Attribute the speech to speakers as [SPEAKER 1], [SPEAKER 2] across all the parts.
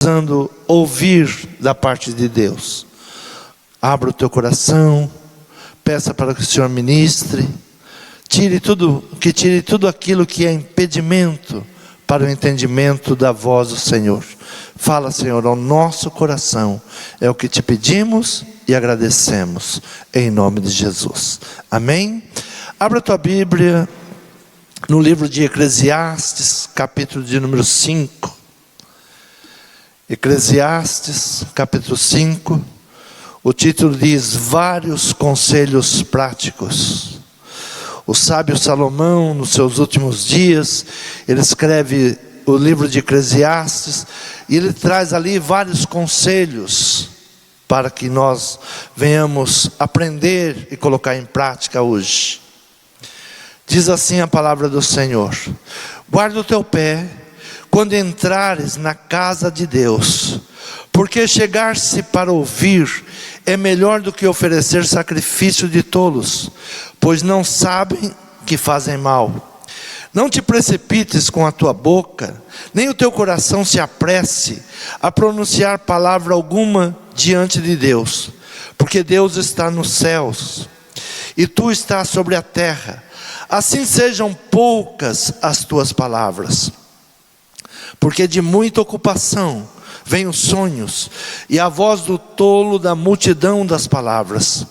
[SPEAKER 1] precisando ouvir da parte de Deus. Abra o teu coração, peça para que o Senhor ministre, tire tudo aquilo que é impedimento para o entendimento da voz do Senhor. Fala, Senhor, ao nosso coração, é o que te pedimos e agradecemos, em nome de Jesus. Amém? Abra a tua Bíblia no livro de Eclesiastes, capítulo de número 5. Eclesiastes, capítulo 5, o título diz: vários conselhos práticos. O sábio Salomão, nos seus últimos dias, ele escreve o livro de Eclesiastes, e ele traz ali vários conselhos, para que nós venhamos aprender e colocar em prática hoje. Diz assim a palavra do Senhor: guarda o teu pé quando entrares na casa de Deus, porque chegar-se para ouvir é melhor do que oferecer sacrifício de tolos, pois não sabem que fazem mal. Não te precipites com a tua boca, nem o teu coração se apresse a pronunciar palavra alguma diante de Deus, porque Deus está nos céus e tu estás sobre a terra. Assim sejam poucas as tuas palavras, porque de muita ocupação vêm os sonhos, e a voz do tolo da multidão das palavras.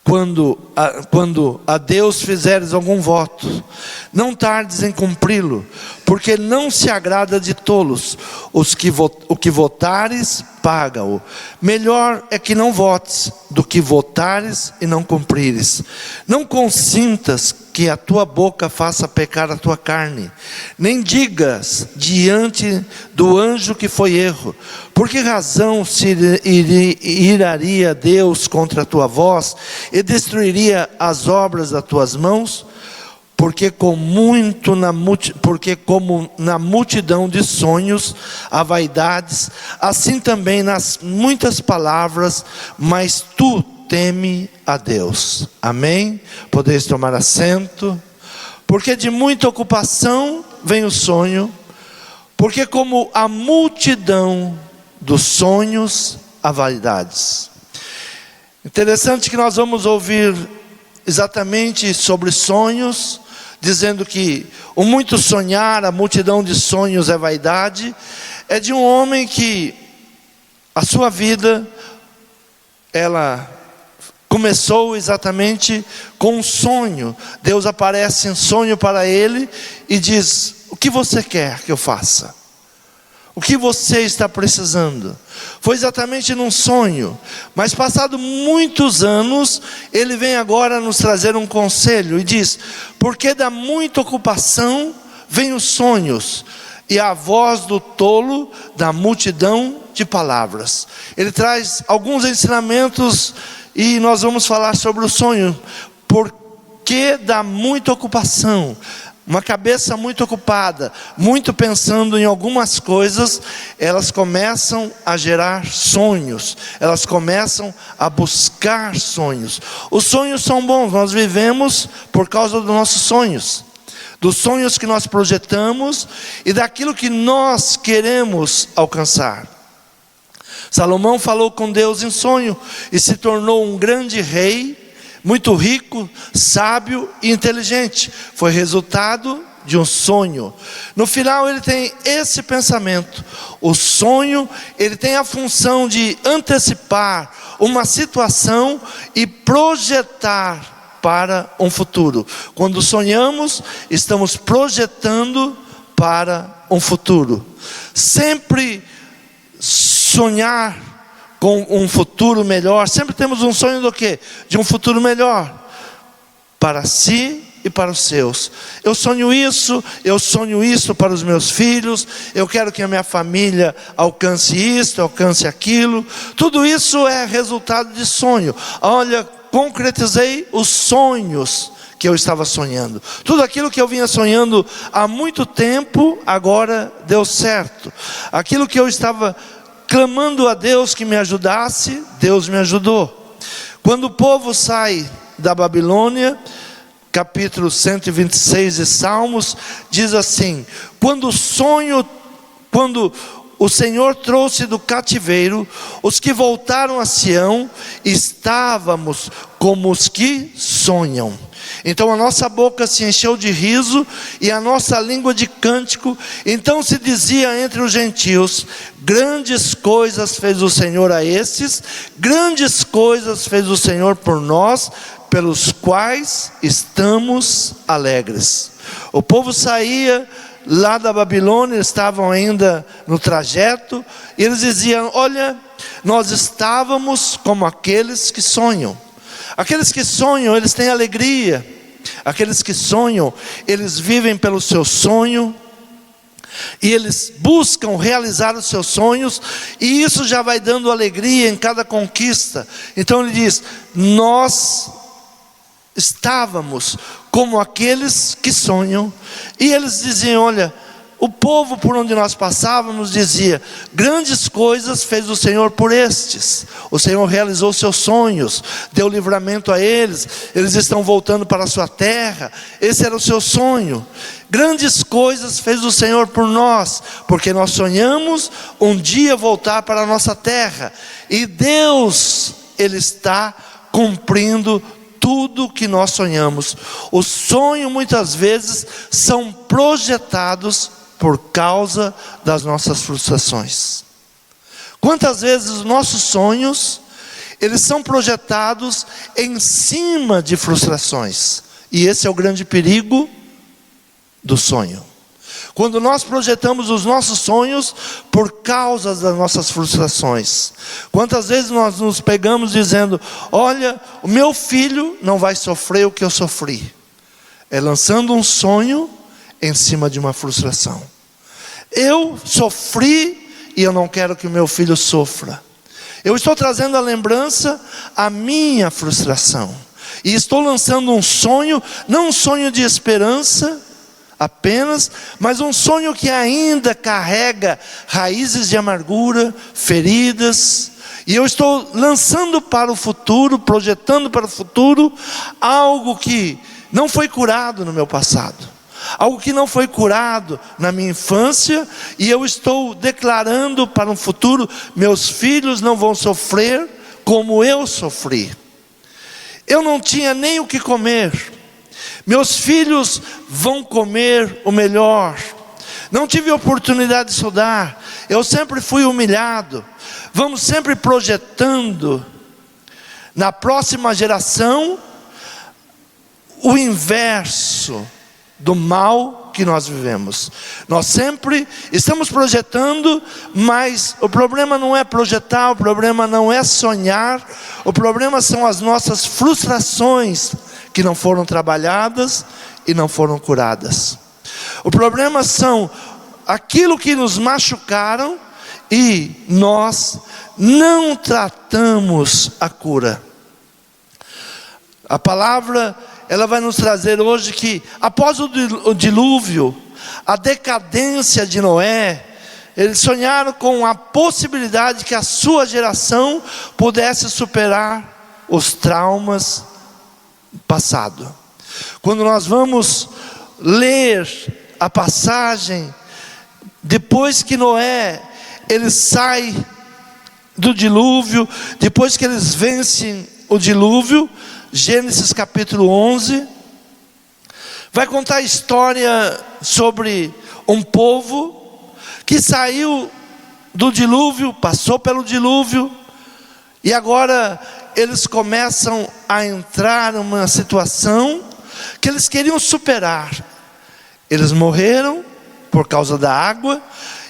[SPEAKER 1] Quando a Deus fizeres algum voto, não tardes em cumpri-lo, porque não se agrada de tolos. O que votares, paga-o. Melhor é que não votes, do que votares e não cumprires. Não consintas que a tua boca faça pecar a tua carne, nem digas diante do anjo que foi erro. Por que razão se iraria Deus contra a tua voz e destruiria as obras das tuas mãos? Porque como na multidão de sonhos há vaidades, assim também nas muitas palavras, mas tu teme a Deus. Amém? Podeis tomar assento. Porque de muita ocupação vem o sonho, porque como a multidão dos sonhos há vaidades. Interessante que nós vamos ouvir exatamente sobre sonhos, dizendo que o muito sonhar, a multidão de sonhos é vaidade. É de um homem que a sua vida, ela começou exatamente com um sonho. Deus aparece em sonho para ele e diz: o que você quer que eu faça? O que você está precisando? Foi exatamente num sonho. Mas passado muitos anos, ele vem agora nos trazer um conselho e diz: porque da muita ocupação vem os sonhos, e a voz do tolo da multidão de palavras. Ele traz alguns ensinamentos e nós vamos falar sobre o sonho. Porque da muita ocupação, uma cabeça muito ocupada, muito pensando em algumas coisas, elas começam a gerar sonhos, elas começam a buscar sonhos. Os sonhos são bons, nós vivemos por causa dos nossos sonhos, dos sonhos que nós projetamos e daquilo que nós queremos alcançar. Salomão falou com Deus em sonho e se tornou um grande rei, muito rico, sábio e inteligente. Foi resultado de um sonho. No final ele tem esse pensamento: o sonho, ele tem a função de antecipar uma situação e projetar para um futuro. Quando sonhamos, estamos projetando para um futuro. Sempre sonhar com um futuro melhor. Sempre temos um sonho do quê? De um futuro melhor para si e para os seus. Eu sonho isso para os meus filhos. Eu quero que a minha família alcance isto, alcance aquilo. Tudo isso é resultado de sonho. Olha, concretizei os sonhos que eu estava sonhando. Tudo aquilo que eu vinha sonhando há muito tempo, agora deu certo. Aquilo que eu estava clamando a Deus que me ajudasse, Deus me ajudou. Quando o povo sai da Babilônia, capítulo 126 de Salmos, diz assim: quando o Senhor trouxe do cativeiro, os que voltaram a Sião, estávamos como os que sonham. Então a nossa boca se encheu de riso e a nossa língua de cântico. Então se dizia entre os gentios: grandes coisas fez o Senhor a estes, grandes coisas fez o Senhor por nós, pelos quais estamos alegres. O povo saía lá da Babilônia, estavam ainda no trajeto, e eles diziam: olha, nós estávamos como aqueles que sonham. Aqueles que sonham, eles têm alegria. Aqueles que sonham, eles vivem pelo seu sonho, e eles buscam realizar os seus sonhos, e isso já vai dando alegria em cada conquista. Então ele diz: nós estávamos como aqueles que sonham. E eles diziam: olha, o povo por onde nós passávamos dizia: grandes coisas fez o Senhor por estes. O Senhor realizou seus sonhos, deu livramento a eles, eles estão voltando para a sua terra. Esse era o seu sonho. Grandes coisas fez o Senhor por nós, porque nós sonhamos um dia voltar para a nossa terra. E Deus, Ele está cumprindo tudo que nós sonhamos. O sonho muitas vezes são projetados por causa das nossas frustrações. Quantas vezes os nossos sonhos, eles são projetados em cima de frustrações. E esse é o grande perigo do sonho. Quando nós projetamos os nossos sonhos por causa das nossas frustrações. Quantas vezes nós nos pegamos dizendo: olha, o meu filho não vai sofrer o que eu sofri. É lançando um sonho em cima de uma frustração. Eu sofri e eu não quero que o meu filho sofra. Eu estou trazendo à lembrança a minha frustração. E estou lançando um sonho, não um sonho de esperança apenas, mas um sonho que ainda carrega raízes de amargura, feridas. E eu estou lançando para o futuro, projetando para o futuro, algo que não foi curado no meu passado, algo que não foi curado na minha infância, e eu estou declarando para um futuro: meus filhos não vão sofrer como eu sofri. Eu não tinha nem o que comer, meus filhos vão comer o melhor. Não tive oportunidade de estudar, eu sempre fui humilhado. Vamos sempre projetando na próxima geração o inverso do mal que nós vivemos. Nós sempre estamos projetando, mas o problema não é projetar, o problema não é sonhar, o problema são as nossas frustrações que não foram trabalhadas e não foram curadas. O problema são aquilo que nos machucaram e nós não tratamos a cura. A palavra, ela vai nos trazer hoje que após o dilúvio, a decadência de Noé, eles sonharam com a possibilidade que a sua geração pudesse superar os traumas passados. Quando nós vamos ler a passagem, depois que Noé, ele sai do dilúvio, depois que eles vencem o dilúvio, Gênesis capítulo 11, vai contar a história sobre um povo que saiu do dilúvio, passou pelo dilúvio, e agora eles começam a entrar numa situação que eles queriam superar. Eles morreram por causa da água,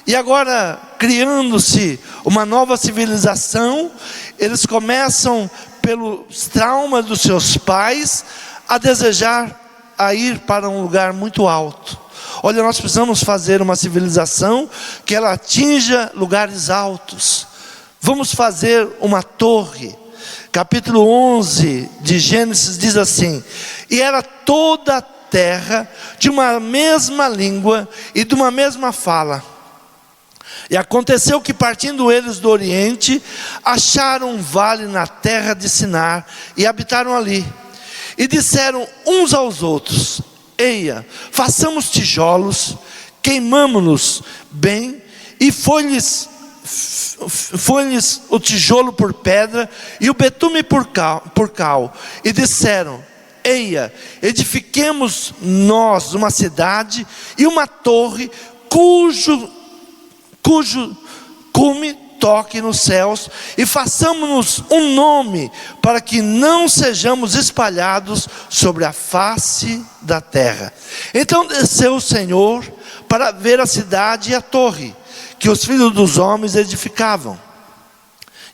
[SPEAKER 1] e agora, criando-se uma nova civilização, eles começam, pelos traumas dos seus pais, a desejar a ir para um lugar muito alto. Olha, nós precisamos fazer uma civilização que ela atinja lugares altos. Vamos fazer uma torre. Capítulo 11 de Gênesis diz assim: e era toda a terra de uma mesma língua e de uma mesma fala. E aconteceu que, partindo eles do oriente, acharam um vale na terra de Sinar e habitaram ali. E disseram uns aos outros: eia, façamos tijolos, queimamo-los bem e foi-lhes o tijolo por pedra e o betume por cal, e disseram: eia, edifiquemos nós uma cidade e uma torre, cujo cume toque nos céus, e façamos-nos um nome, para que não sejamos espalhados sobre a face da terra. Então desceu o Senhor para ver a cidade e a torre que os filhos dos homens edificavam.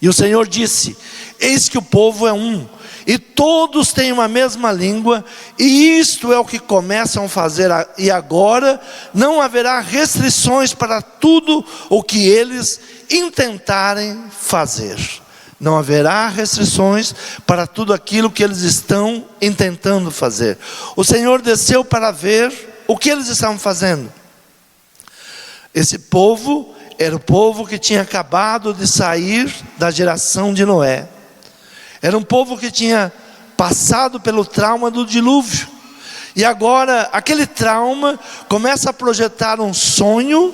[SPEAKER 1] E o Senhor disse: eis que o povo é um, e todos têm uma mesma língua, e isto é o que começam a fazer, e agora não haverá restrições para tudo o que eles intentarem fazer. Não haverá restrições para tudo aquilo que eles estão intentando fazer. O Senhor desceu para ver o que eles estavam fazendo. Esse povo era o povo que tinha acabado de sair da geração de Noé. Era um povo que tinha passado pelo trauma do dilúvio. E agora aquele trauma começa a projetar um sonho,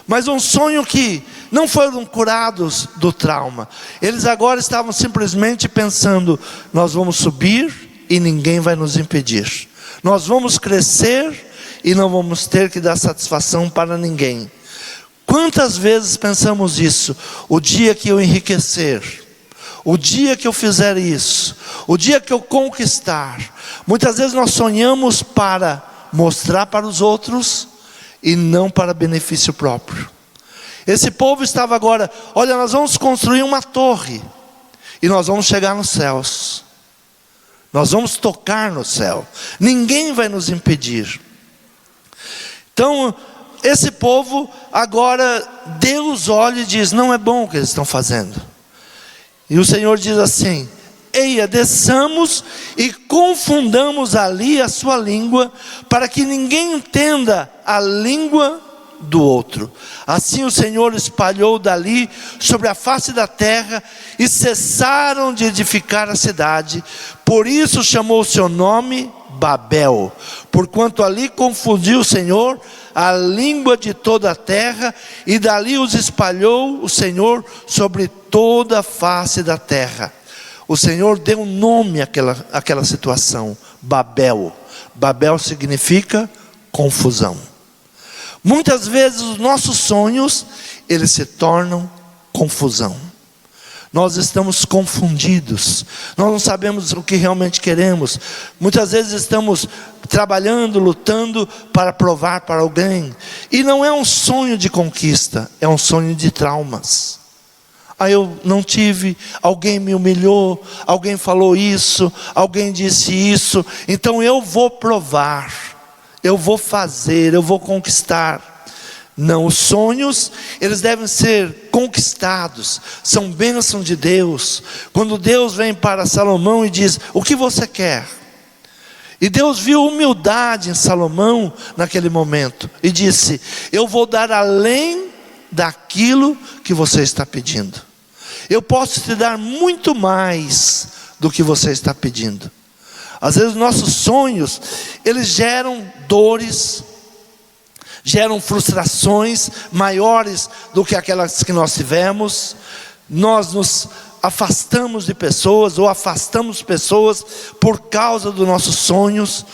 [SPEAKER 1] mas um sonho que não foram curados do trauma. Eles agora estavam simplesmente pensando: nós vamos subir e ninguém vai nos impedir. Nós vamos crescer e não vamos ter que dar satisfação para ninguém. Quantas vezes pensamos isso? O dia que eu enriquecer, o dia que eu fizer isso, o dia que eu conquistar. Muitas vezes nós sonhamos para mostrar para os outros e não para benefício próprio. Esse povo estava agora: olha, nós vamos construir uma torre e nós vamos chegar nos céus, nós vamos tocar no céu, ninguém vai nos impedir. Então esse povo agora, Deus olha e diz: não é bom o que eles estão fazendo. E o Senhor diz assim: eia, desçamos e confundamos ali a sua língua, para que ninguém entenda a língua do outro. Assim o Senhor espalhou dali sobre a face da terra, e cessaram de edificar a cidade. Por isso chamou o seu nome Babel, porquanto ali confundiu o Senhor a língua de toda a terra, e dali os espalhou o Senhor sobre toda a face da terra. O Senhor deu um nome àquela situação: Babel. Babel significa confusão. Muitas vezes os nossos sonhos, eles se tornam confusão. Nós estamos confundidos, nós não sabemos o que realmente queremos. Muitas vezes estamos trabalhando, lutando para provar para alguém, e não é um sonho de conquista, é um sonho de traumas. Eu não tive, alguém me humilhou, alguém falou isso, alguém disse isso, então eu vou provar, eu vou fazer, eu vou conquistar. Não, os sonhos, eles devem ser conquistados, são bênção de Deus. Quando Deus vem para Salomão e diz: o que você quer? E Deus viu humildade em Salomão naquele momento, e disse: eu vou dar além daquilo que você está pedindo. Eu posso te dar muito mais do que você está pedindo. Às vezes nossos sonhos, eles geram dores, geram frustrações maiores do que aquelas que nós tivemos. Nós nos afastamos de pessoas, ou afastamos pessoas por causa dos nossos sonhos.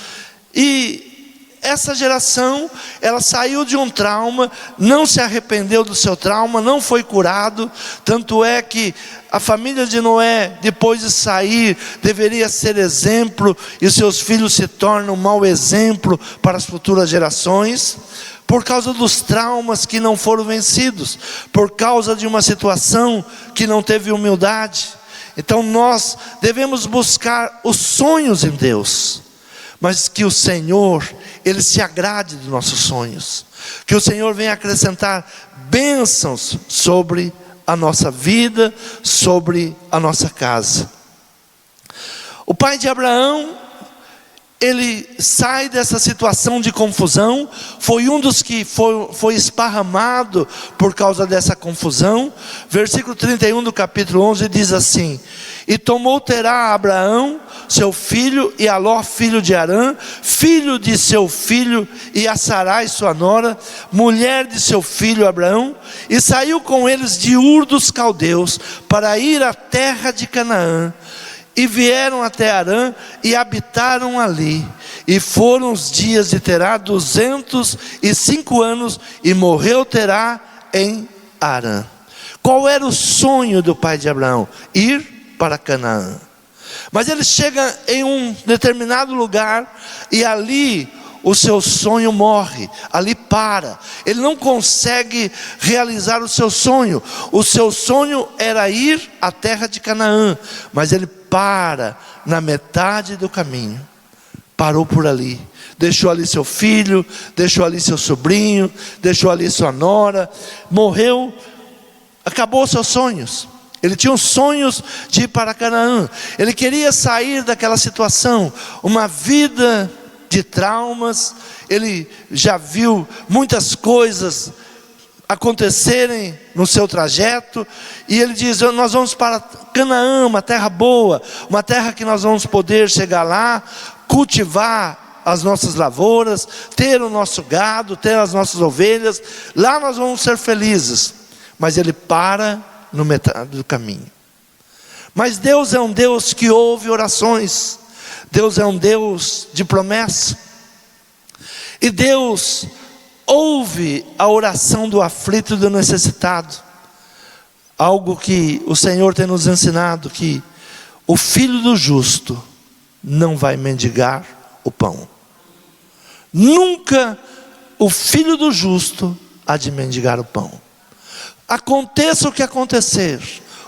[SPEAKER 1] E essa geração, ela saiu de um trauma, não se arrependeu do seu trauma, não foi curado. Tanto é que a família de Noé, depois de sair, deveria ser exemplo, e os seus filhos se tornam um mau exemplo para as futuras gerações, por causa dos traumas que não foram vencidos, por causa de uma situação que não teve humildade. Então nós devemos buscar os sonhos em Deus, mas que o Senhor, Ele se agrade dos nossos sonhos, que o Senhor venha acrescentar bênçãos sobre a nossa vida, sobre a nossa casa. O pai de Abraão, ele sai dessa situação de confusão, foi um dos que foi esparramado por causa dessa confusão. Versículo 31 do capítulo 11 diz assim: e tomou Terá a Abraão seu filho, e a Ló, filho de Arã, filho de seu filho, e a Sarai, sua nora, mulher de seu filho Abraão, e saiu com eles de Ur dos Caldeus, para ir à terra de Canaã. E vieram até Arã, e habitaram ali. E foram os dias de Terá 205 anos, e morreu Terá em Arã. Qual era o sonho do pai de Abraão? Ir para Canaã. Mas ele chega em um determinado lugar, e ali o seu sonho morre, ali para. Ele não consegue realizar o seu sonho. O seu sonho era ir à terra de Canaã, mas ele para na metade do caminho. Parou por ali, deixou ali seu filho, deixou ali seu sobrinho, deixou ali sua nora, morreu, acabou seus sonhos. Ele tinha os sonhos de ir para Canaã, ele queria sair daquela situação, uma vida de traumas. Ele já viu muitas coisas acontecerem no seu trajeto, e ele diz: nós vamos para Canaã, uma terra boa, uma terra que nós vamos poder chegar lá, cultivar as nossas lavouras, ter o nosso gado, ter as nossas ovelhas, lá nós vamos ser felizes. Mas ele para no metade do caminho. Mas Deus é um Deus que ouve orações, Deus é um Deus de promessa, e Deus ouve a oração do aflito e do necessitado. Algo que o Senhor tem nos ensinado, que o filho do justo não vai mendigar o pão. Nunca o filho do justo há de mendigar o pão. Aconteça o que acontecer,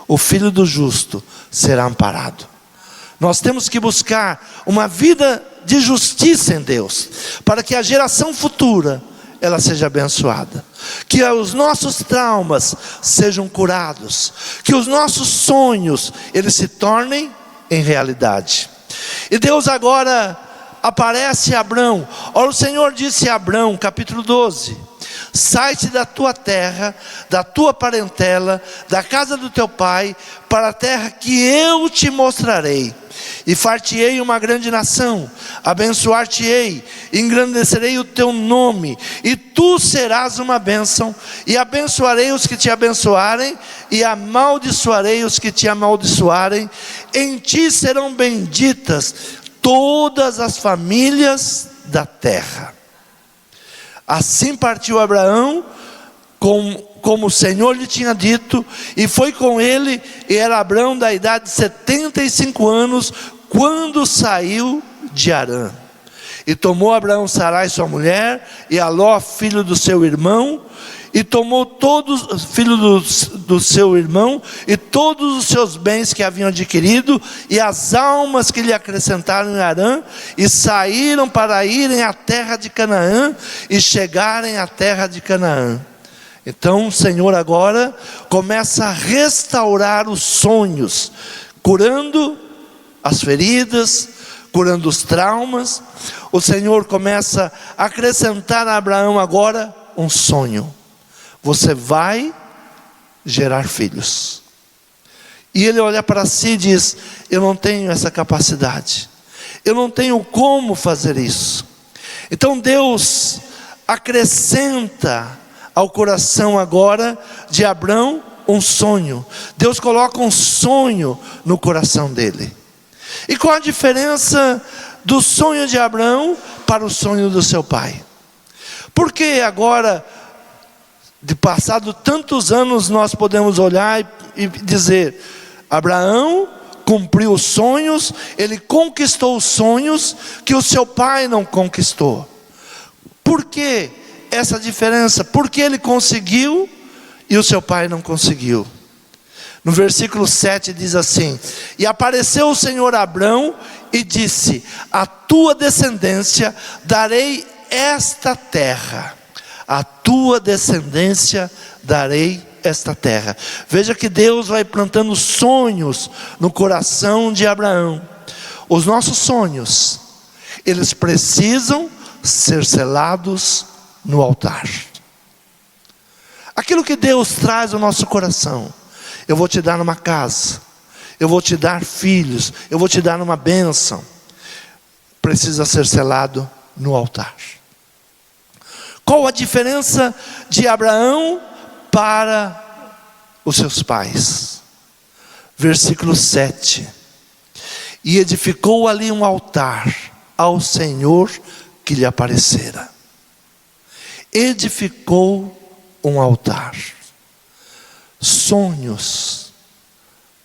[SPEAKER 1] o filho do justo será amparado. Nós temos que buscar uma vida de justiça em Deus, para que a geração futura ela seja abençoada, que os nossos traumas sejam curados, que os nossos sonhos eles se tornem em realidade. E Deus agora aparece a Abrão. Ora, o Senhor disse a Abrão, capítulo 12: sai-te da tua terra, da tua parentela, da casa do teu pai, para a terra que eu te mostrarei, e far-te-ei uma grande nação, abençoar-te-ei, engrandecerei o teu nome, e tu serás uma bênção, e abençoarei os que te abençoarem, e amaldiçoarei os que te amaldiçoarem. Em ti serão benditas todas as famílias da terra. Assim partiu Abraão, como o Senhor lhe tinha dito, e foi com ele, e era Abraão da idade de 75 anos, quando saiu de Harã. E tomou Abraão Sarai sua mulher, e a Ló, filho do seu irmão, e tomou todos, filho do seu irmão, e todos os seus bens que haviam adquirido, e as almas que lhe acrescentaram em Harã, e saíram para irem à terra de Canaã, e chegarem à terra de Canaã. Então o Senhor agora começa a restaurar os sonhos, curando as feridas, curando os traumas. O Senhor começa a acrescentar a Abraão agora um sonho: você vai gerar filhos. E ele olha para si e diz: eu não tenho essa capacidade, eu não tenho como fazer isso. Então Deus acrescenta ao coração agora de Abrão um sonho. Deus coloca um sonho no coração dele. E qual a diferença do sonho de Abrão para o sonho do seu pai? Porque agora, de passado tantos anos, nós podemos olhar e dizer: Abraão cumpriu os sonhos, ele conquistou os sonhos que o seu pai não conquistou. Por que essa diferença? Porque ele conseguiu e o seu pai não conseguiu. No versículo 7 diz assim: e apareceu o Senhor a Abrão e disse: a tua descendência darei esta terra. A tua descendência darei esta terra. Veja que Deus vai plantando sonhos no coração de Abraão. Os nossos sonhos, eles precisam ser selados no altar. Aquilo que Deus traz ao nosso coração: eu vou te dar uma casa, eu vou te dar filhos, eu vou te dar uma bênção, precisa ser selado no altar. Qual a diferença de Abraão para os seus pais? Versículo 7. E edificou ali um altar ao Senhor que lhe aparecera. Edificou um altar. Sonhos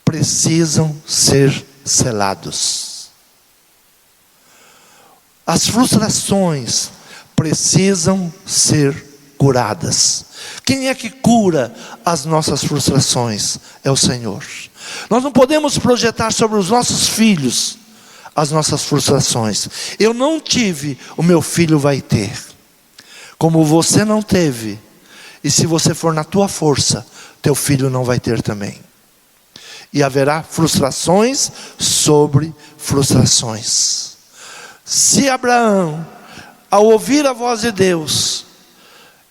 [SPEAKER 1] precisam ser selados. As frustrações precisam ser curadas. Quem é que cura as nossas frustrações? É o Senhor. Nós não podemos projetar sobre os nossos filhos as nossas frustrações. Eu não tive, o meu filho vai ter. Como você não teve, e se você for na tua força, teu filho não vai ter também. E haverá frustrações sobre frustrações. Se Abraão, ao ouvir a voz de Deus,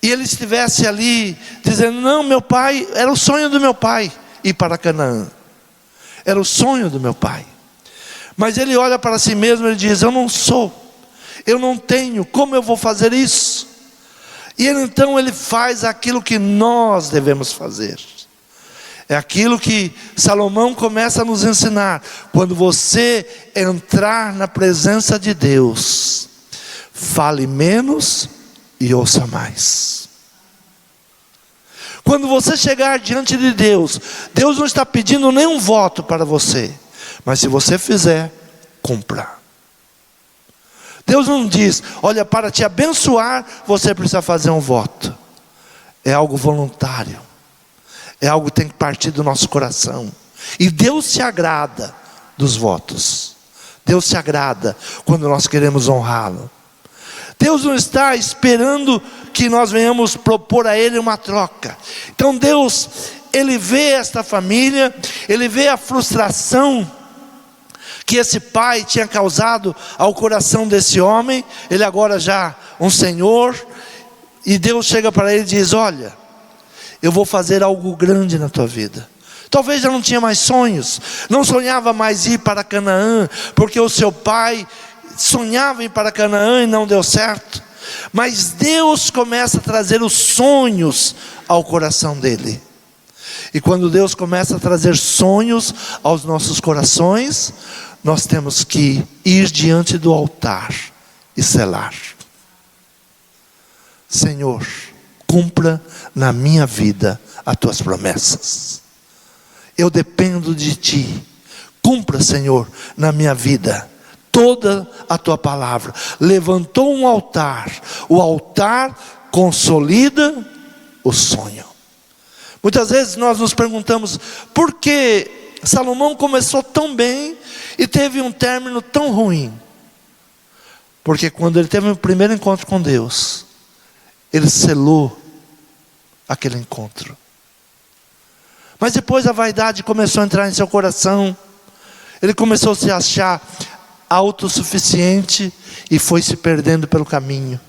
[SPEAKER 1] e ele estivesse ali dizendo, não, meu pai, era o sonho do meu pai ir para Canaã. Era o sonho do meu pai. Mas ele olha para si mesmo e ele diz, eu não sou, eu não tenho, como eu vou fazer isso? E então ele faz aquilo que nós devemos fazer. É aquilo que Salomão começa a nos ensinar. Quando você entrar na presença de Deus, fale menos e ouça mais. Quando você chegar diante de Deus, Deus não está pedindo nenhum voto para você, mas se você fizer, cumpra. Deus não diz, olha, para te abençoar, você precisa fazer um voto. É algo voluntário. É algo que tem que partir do nosso coração. E Deus se agrada dos votos. Deus se agrada quando nós queremos honrá-lo. Deus não está esperando que nós venhamos propor a Ele uma troca. Então Deus, Ele vê esta família, Ele vê a frustração que esse pai tinha causado ao coração desse homem. Ele agora já um senhor. E Deus chega para ele e diz, olha, eu vou fazer algo grande na tua vida. Talvez já não tinha mais sonhos, não sonhava mais ir para Canaã, porque o seu pai sonhava em ir para Canaã e não deu certo. Mas Deus começa a trazer os sonhos ao coração dele. E quando Deus começa a trazer sonhos aos nossos corações, nós temos que ir diante do altar e selar. Senhor, cumpra na minha vida as tuas promessas. Eu dependo de ti. Cumpra, Senhor, na minha vida toda a tua palavra. Levantou um altar. O altar consolida o sonho. Muitas vezes nós nos perguntamos, por que Salomão começou tão bem e teve um término tão ruim? Porque quando ele teve o primeiro encontro com Deus, ele selou aquele encontro. Mas depois a vaidade começou a entrar em seu coração. Ele começou a se achar autossuficiente e foi se perdendo pelo caminho.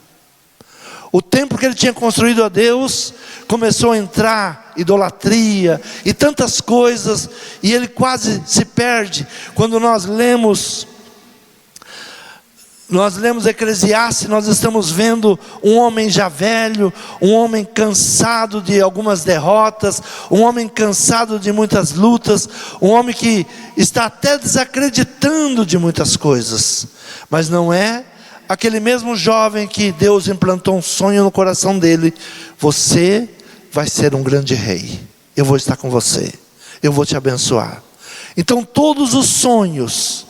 [SPEAKER 1] O templo que ele tinha construído a Deus começou a entrar idolatria e tantas coisas, e ele quase se perde. Quando nós lemos Eclesiastes, nós estamos vendo um homem já velho, um homem cansado de algumas derrotas, um homem cansado de muitas lutas, um homem que está até desacreditando de muitas coisas, mas não é aquele mesmo jovem que Deus implantou um sonho no coração dele. Você vai ser um grande rei, eu vou estar com você, eu vou te abençoar. Então todos os sonhos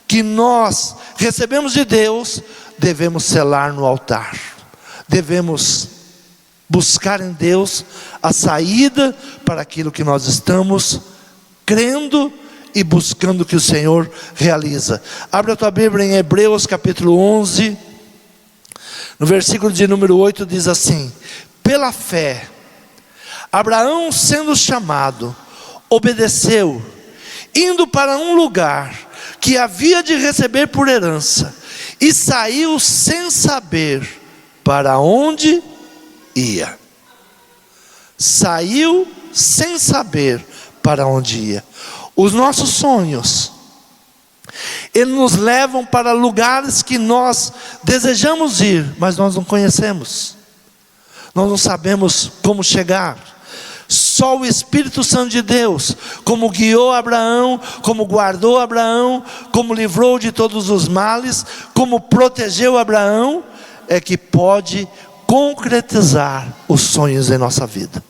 [SPEAKER 1] que nós recebemos de Deus, devemos selar no altar. Devemos buscar em Deus a saída para aquilo que nós estamos crendo e buscando que o Senhor realiza. Abre a tua Bíblia em Hebreus capítulo 11, no versículo de número 8 diz assim: pela fé, Abraão, sendo chamado, obedeceu, indo para um lugar que havia de receber por herança, e saiu sem saber para onde ia. Saiu sem saber para onde ia. Os nossos sonhos, eles nos levam para lugares que nós desejamos ir, mas nós não conhecemos. Nós não sabemos como chegar. Só o Espírito Santo de Deus, como guiou Abraão, como guardou Abraão, como livrou de todos os males, como protegeu Abraão, é que pode concretizar os sonhos em nossa vida.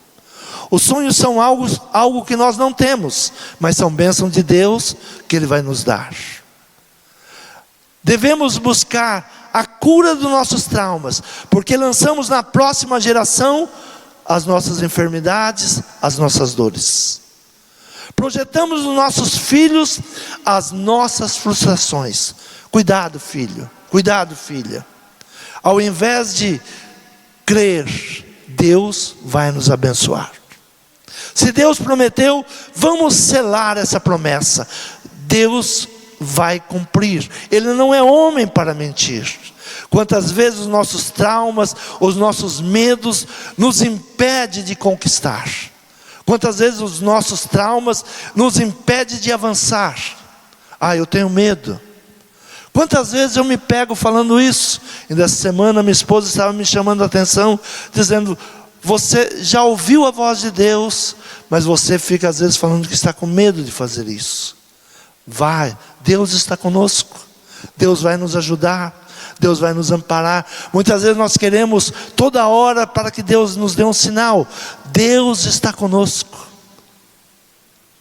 [SPEAKER 1] Os sonhos são algo que nós não temos, mas são bênçãos de Deus que Ele vai nos dar. Devemos buscar a cura dos nossos traumas, porque lançamos na próxima geração as nossas enfermidades, as nossas dores. Projetamos nos nossos filhos as nossas frustrações. Cuidado, filho, cuidado, filha. Ao invés de crer, Deus vai nos abençoar. Se Deus prometeu, vamos selar essa promessa. Deus vai cumprir. Ele não é homem para mentir. Quantas vezes os nossos traumas, os nossos medos nos impedem de conquistar. Quantas vezes os nossos traumas nos impedem de avançar. Eu tenho medo. Quantas vezes eu me pego falando isso. E dessa semana minha esposa estava me chamando a atenção, dizendo: você já ouviu a voz de Deus, mas você fica às vezes falando que está com medo de fazer isso. Vai, Deus está conosco. Deus vai nos ajudar. Deus vai nos amparar. Muitas vezes nós queremos toda hora para que Deus nos dê um sinal. Deus está conosco.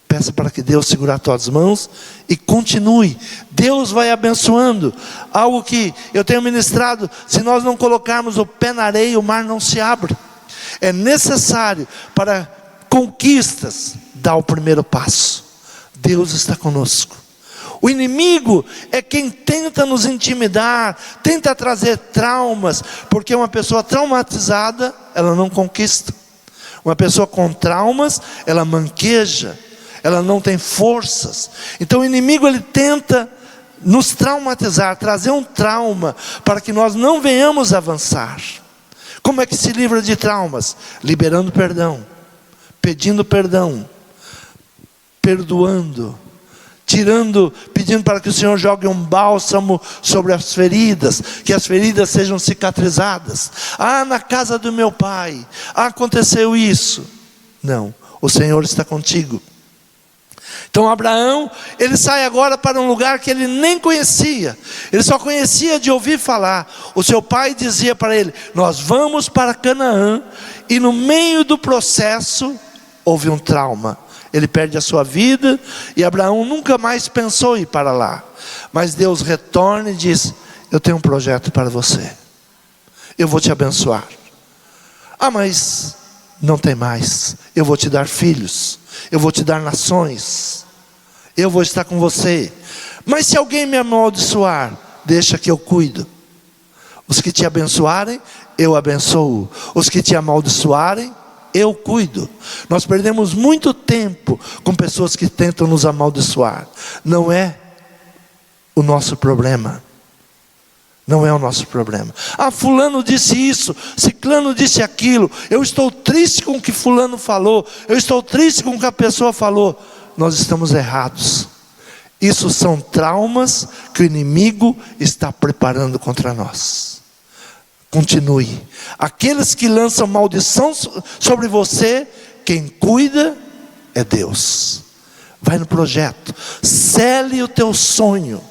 [SPEAKER 1] Peça para que Deus segure as tuas mãos e continue. Deus vai abençoando. Algo que eu tenho ministrado: se nós não colocarmos o pé na areia, o mar não se abre. É necessário para conquistas dar o primeiro passo. Deus está conosco. O inimigo é quem tenta nos intimidar, tenta trazer traumas, porque uma pessoa traumatizada, ela não conquista. Uma pessoa com traumas, ela manqueja, ela não tem forças. Então o inimigo, ele tenta nos traumatizar, trazer um trauma, para que nós não venhamos avançar. Como é que se livra de traumas? Liberando perdão, pedindo perdão, perdoando, pedindo para que o Senhor jogue um bálsamo sobre as feridas, que as feridas sejam cicatrizadas. Na casa do meu pai, aconteceu isso. Não, o Senhor está contigo. Então Abraão, ele sai agora para um lugar que ele nem conhecia. Ele só conhecia de ouvir falar. O seu pai dizia para ele: nós vamos para Canaã. E no meio do processo, houve um trauma. Ele perde a sua vida, e Abraão nunca mais pensou em ir para lá. Mas Deus retorna e diz: eu tenho um projeto para você. Eu vou te abençoar. Mas não tem mais. Eu vou te dar filhos. Eu vou te dar nações. Eu vou estar com você. Mas se alguém me amaldiçoar, deixa que eu cuido. Os que te abençoarem, eu abençoo. Os que te amaldiçoarem, eu cuido. Nós perdemos muito tempo com pessoas que tentam nos amaldiçoar. Não é o nosso problema. Não é o nosso problema. Fulano disse isso, ciclano disse aquilo. Eu estou triste com o que fulano falou. Eu estou triste com o que a pessoa falou. Nós estamos errados. Isso são traumas que o inimigo está preparando contra nós. Continue. Aqueles que lançam maldição sobre você, quem cuida é Deus. Vai no projeto. Cele o teu sonho.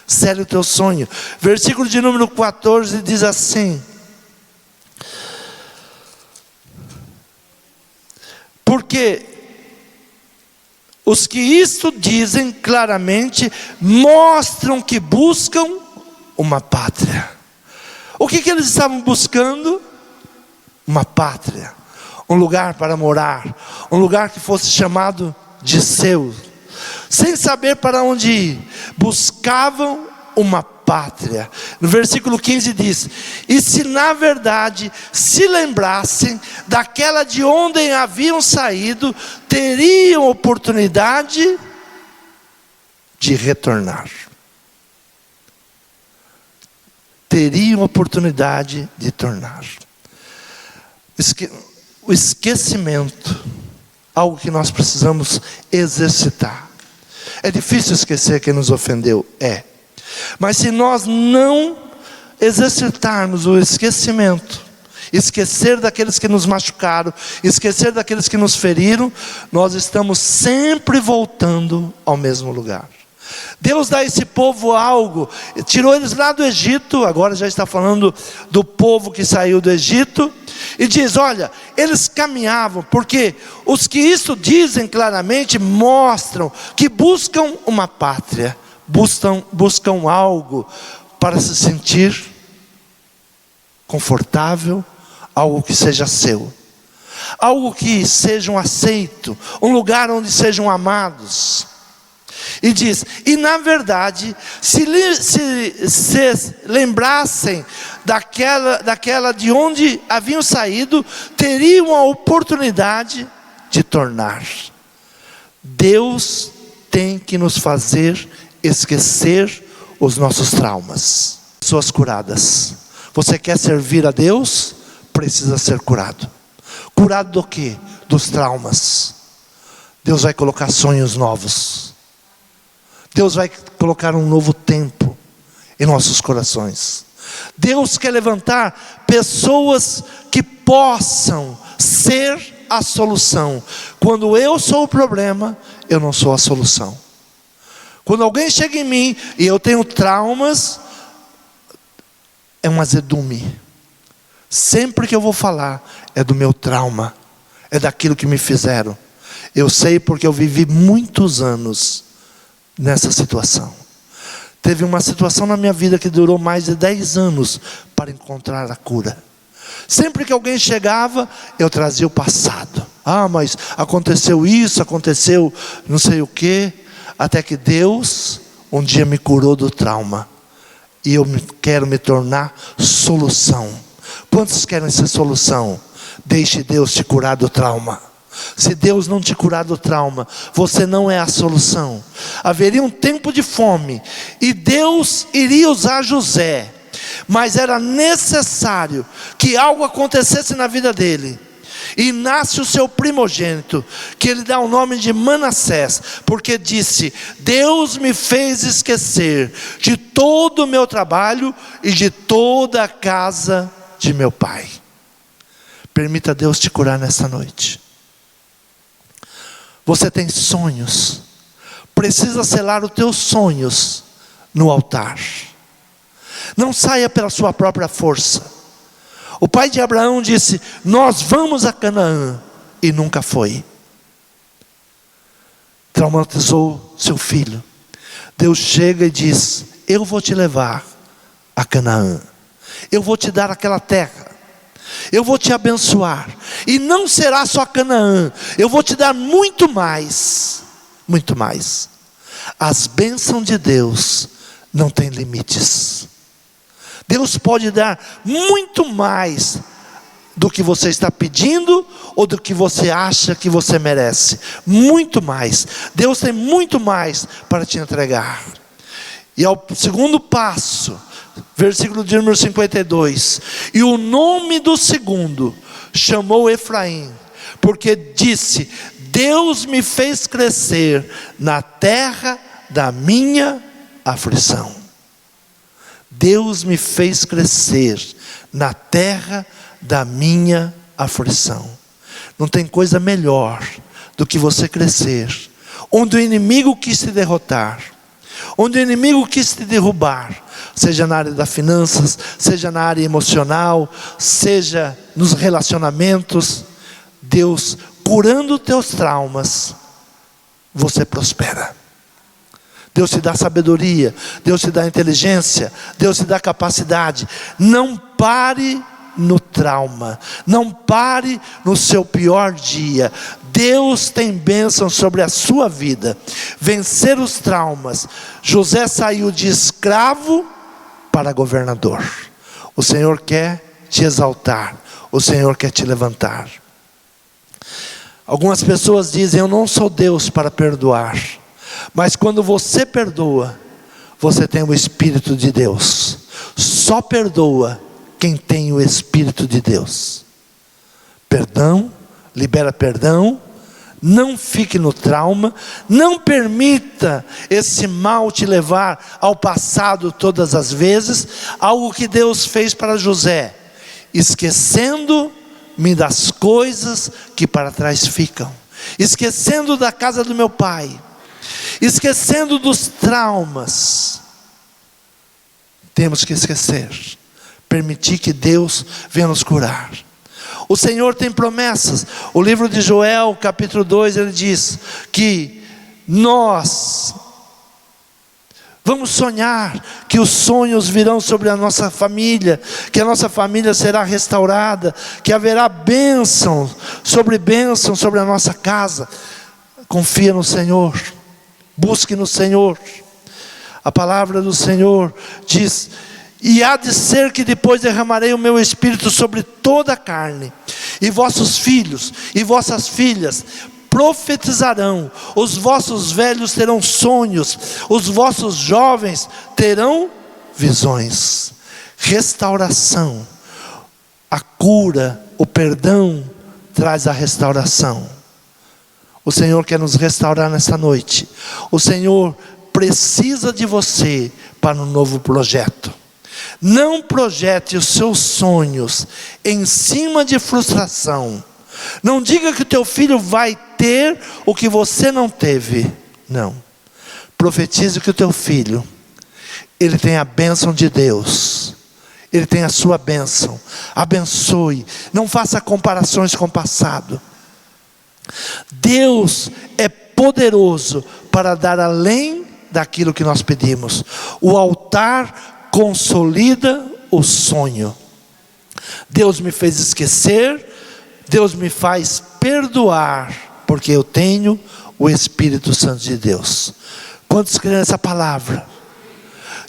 [SPEAKER 1] Cele o teu sonho. Versículo de número 14 diz assim: porque os que isto dizem claramente mostram que buscam uma pátria. O que eles estavam buscando? Uma pátria, um lugar para morar, um lugar que fosse chamado de seu, sem saber para onde ir. Buscavam uma pátria. No versículo 15 diz: e se na verdade se lembrassem daquela de onde haviam saído, teriam oportunidade de retornar. Teriam oportunidade de tornar. O esquecimento, algo que nós precisamos exercitar. É difícil esquecer quem nos ofendeu, mas se nós não exercitarmos o esquecimento, esquecer daqueles que nos machucaram, esquecer daqueles que nos feriram, nós estamos sempre voltando ao mesmo lugar. Deus dá a esse povo algo, tirou eles lá do Egito, agora já está falando do povo que saiu do Egito, e diz: olha, eles caminhavam, porque os que isso dizem claramente mostram que buscam uma pátria, buscam algo para se sentir confortável, algo que seja seu, algo que sejam aceito, um lugar onde sejam amados. E diz: e na verdade, se lembrassem daquela de onde haviam saído, teriam a oportunidade de tornar. Deus tem que nos fazer esquecer os nossos traumas. Pessoas curadas. Você quer servir a Deus? Precisa ser curado. Curado do quê? Dos traumas. Deus vai colocar sonhos novos. Deus vai colocar um novo tempo em nossos corações. Deus quer levantar pessoas que possam ser a solução. Quando eu sou o problema, eu não sou a solução. Quando alguém chega em mim e eu tenho traumas, é um azedume. Sempre que eu vou falar, é do meu trauma, é daquilo que me fizeram. Eu sei porque eu vivi muitos anos nessa situação. Teve uma situação na minha vida que durou mais de 10 anos para encontrar a cura. Sempre que alguém chegava, eu trazia o passado. Mas aconteceu isso, aconteceu não sei o que, até que Deus um dia me curou do trauma. E eu quero me tornar solução. Quantos querem ser solução? Deixe Deus te curar do trauma. Se Deus não te curar do trauma, você não é a solução. Haveria um tempo de fome, e Deus iria usar José, mas era necessário que algo acontecesse na vida dele. E nasce o seu primogênito, que ele dá o nome de Manassés, porque disse: Deus me fez esquecer de todo o meu trabalho e de toda a casa de meu pai. Permita Deus te curar nesta noite. Você tem sonhos, precisa selar os teus sonhos no altar. Não saia pela sua própria força. O pai de Abraão disse: nós vamos a Canaã, e nunca foi. Traumatizou seu filho. Deus chega e diz: eu vou te levar a Canaã, eu vou te dar aquela terra, eu vou te abençoar, e não será só Canaã, eu vou te dar muito mais, muito mais. As bênçãos de Deus não têm limites. Deus pode dar muito mais do que você está pedindo, ou do que você acha que você merece. Muito mais. Deus tem muito mais para te entregar. E ao segundo passo, versículo de número 52. E o nome do segundo chamou Efraim, porque disse: Deus me fez crescer na terra da minha aflição. Deus me fez crescer na terra da minha aflição. Não tem coisa melhor do que você crescer onde o inimigo quis te derrotar, onde o inimigo quis te derrubar, seja na área das finanças, seja na área emocional, seja nos relacionamentos. Deus curando os teus traumas, você prospera. Deus te dá sabedoria, Deus te dá inteligência, Deus te dá capacidade. Não pare no trauma, não pare no seu pior dia. Deus tem bênção sobre a sua vida. Vencer os traumas. José saiu de escravo para governador. O Senhor quer te exaltar, o Senhor quer te levantar. Algumas pessoas dizem: eu não sou Deus para perdoar. Mas quando você perdoa, você tem o Espírito de Deus. Só perdoa quem tem o Espírito de Deus. Perdão, libera perdão, Não fique no trauma, não permita esse mal te levar ao passado todas as vezes. Algo que Deus fez para José: esquecendo-me das coisas que para trás ficam, esquecendo da casa do meu pai, esquecendo dos traumas. Temos que esquecer, permitir que Deus venha nos curar. O Senhor tem promessas. O livro de Joel, capítulo 2, ele diz que nós vamos sonhar, que os sonhos virão sobre a nossa família, que a nossa família será restaurada, que haverá bênção sobre a nossa casa. Confia no Senhor, busque no Senhor. A palavra do Senhor diz: e há de ser que depois derramarei o meu espírito sobre toda a carne, e vossos filhos e vossas filhas profetizarão, os vossos velhos terão sonhos, os vossos jovens terão visões. Restauração, a cura, o perdão traz a restauração. O Senhor quer nos restaurar nessa noite. O Senhor precisa de você para um novo projeto. Não projete os seus sonhos em cima de frustração. Não diga que o teu filho vai ter o que você não teve. Não. Profetize que o teu filho, ele tem a bênção de Deus. Ele tem a sua bênção. Abençoe. Não faça comparações com o passado. Deus é poderoso para dar além daquilo que nós pedimos. O altar consolida o sonho. Deus me fez esquecer, Deus me faz perdoar, porque eu tenho o Espírito Santo de Deus. Quantos creem nessa palavra?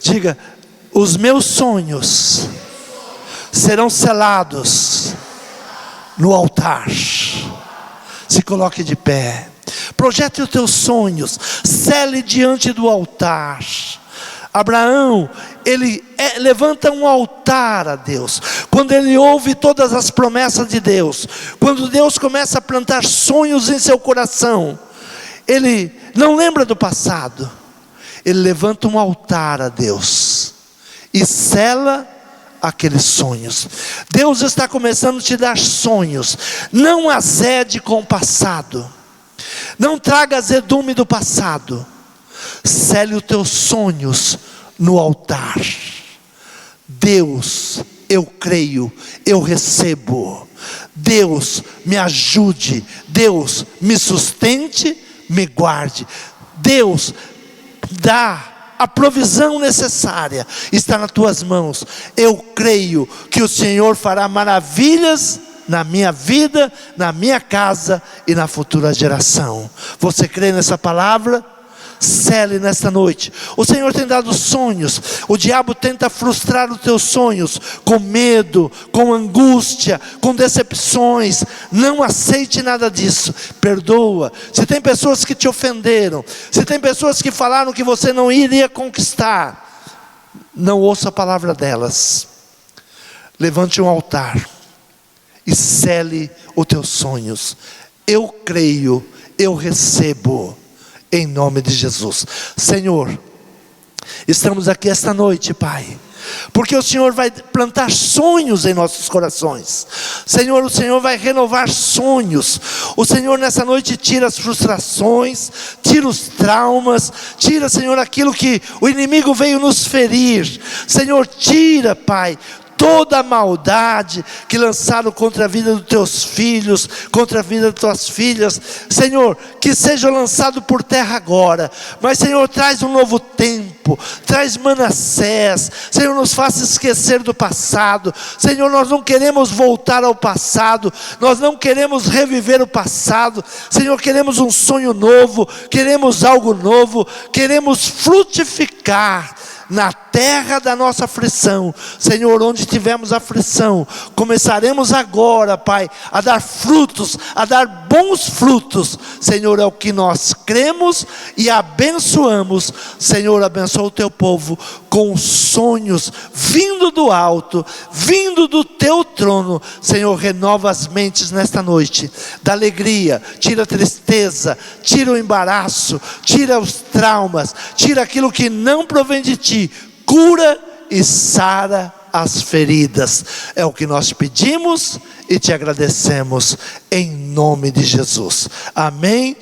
[SPEAKER 1] Diga: os meus sonhos serão selados no altar. Se coloque de pé. Projete os teus sonhos, cele diante do altar. Abraão, ele levanta um altar a Deus. Quando ele ouve todas as promessas de Deus, quando Deus começa a plantar sonhos em seu coração, ele não lembra do passado. Ele levanta um altar a Deus e sela aqueles sonhos. Deus está começando a te dar sonhos. Não azede com o passado. Não traga azedume do passado. Cele os teus sonhos no altar. Deus, eu creio, eu recebo. Deus, me ajude. Deus, me sustente, me guarde. Deus, dá a provisão necessária, está nas tuas mãos. Eu creio que o Senhor fará maravilhas na minha vida, na minha casa e na futura geração. Você crê nessa palavra? Cele nesta noite. O Senhor tem dado sonhos. O diabo tenta frustrar os teus sonhos com medo, com angústia, com decepções. Não aceite nada disso. Perdoa. Se tem pessoas que te ofenderam, se tem pessoas que falaram que você não iria conquistar, não ouça a palavra delas. Levante um altar e cele os teus sonhos. Eu creio, eu recebo. Em nome de Jesus. Senhor, estamos aqui esta noite, Pai, porque o Senhor vai plantar sonhos em nossos corações. Senhor, o Senhor vai renovar sonhos. O Senhor nessa noite tira as frustrações, tira os traumas, tira, Senhor, aquilo que o inimigo veio nos ferir. Senhor, tira, Pai, toda a maldade que lançaram contra a vida dos teus filhos, contra a vida das tuas filhas. Senhor, que seja lançado por terra agora. Mas, Senhor, traz um novo tempo, traz Manassés. Senhor, nos faça esquecer do passado. Senhor, nós não queremos voltar ao passado, nós não queremos reviver o passado. Senhor, queremos um sonho novo, queremos algo novo, queremos frutificar na terra da nossa aflição. Senhor, onde tivemos aflição, começaremos agora, Pai, a dar frutos, a dar bons frutos. Senhor, é o que nós cremos e abençoamos. Senhor, abençoa o teu povo com com sonhos vindo do alto, vindo do teu trono. Senhor, renova as mentes nesta noite, da alegria, tira a tristeza, tira o embaraço, tira os traumas, tira aquilo que não provém de ti, cura e sara as feridas. É o que nós te pedimos e te agradecemos, em nome de Jesus. Amém.